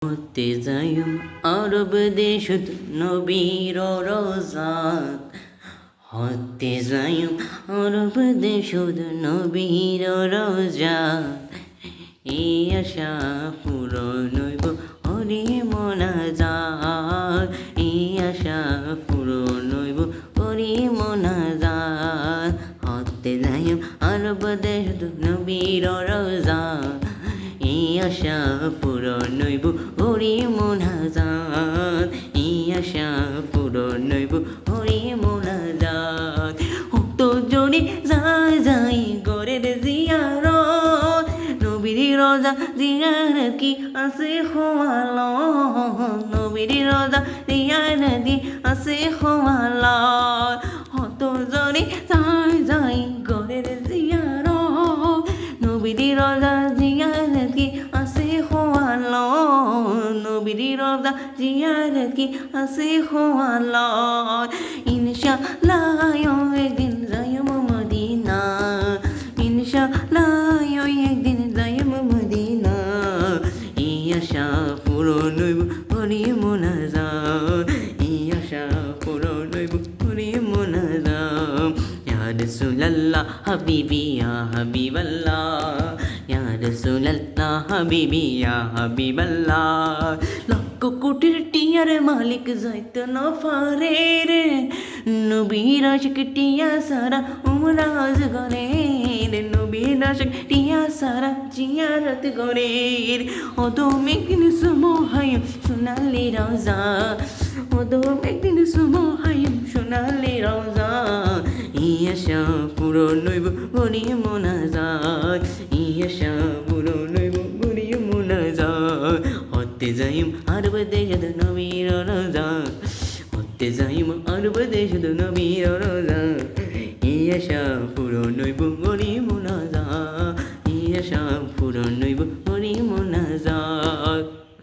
হতে যাইম আরব দেশত নবীর রোজাত হতে যাইম আরব দেশত নবীর রোজাত এই আশা পূরণ হইব হরি মোনাজাত এই আশা পূরণ হইব হরি মোনাজাত হতে যাইম আরব দেশত নবীর রোজাত এই আশা পূরণ হইব হরি মোনাজাত এই আশা পূরণ হইব হরি মোনাজাত তো জোরে যাই যাই গরের জিয়ারত নবীর রোজা জিয়ারত কি আছে খোয়াল নবীর রোজা জিয়ারত কি আছে খোয়াল তো জোরে যাই যাই গরের জিয়ারত নবীর রোজা জিয়ারত কি আছে খোয়াল নবীর রোজা জিয়ারত কি আছে খোয়াল ইনশাআল্লাহ একদিন যাইম মদিনা ইনশাআল্লাহ একদিন যাইম মদিনা এই আশা পূরণ হইব হরি মোনাজাত এই আশা পূরণ হইব হরি মোনাজাত ইয়া রাসূলুল্লাহ হাবিবি ইয়া হাবিবাল্লাহ ইয়া রাসূলুল্লাহ হাবিবি ইয়া হাবিবাল্লাহ লক্ষ কোটির টিয়ার মালিক যাইত না পারে রে নবীর আশিক টিয়া সারা উমরাজ করে রে নবীর আশিক টিয়া সারা জিয়ারত করে ও তো একদিন সুমহাইম সোনালি রওজা ও তো একদিন সুমহাইম সোনালি রওজা এই আশা পূরণ হইব হরি মোনাজাত এই আশা পূরণ হইব হরি মোনাজাত হতে যাইম আরব দেশত নবীর রোজাত হতে যাইম আরব দেশত নবীর রোজাত এই আশা পূরণ হইব হরি মোনাজাত এই আশা পূরণ হইব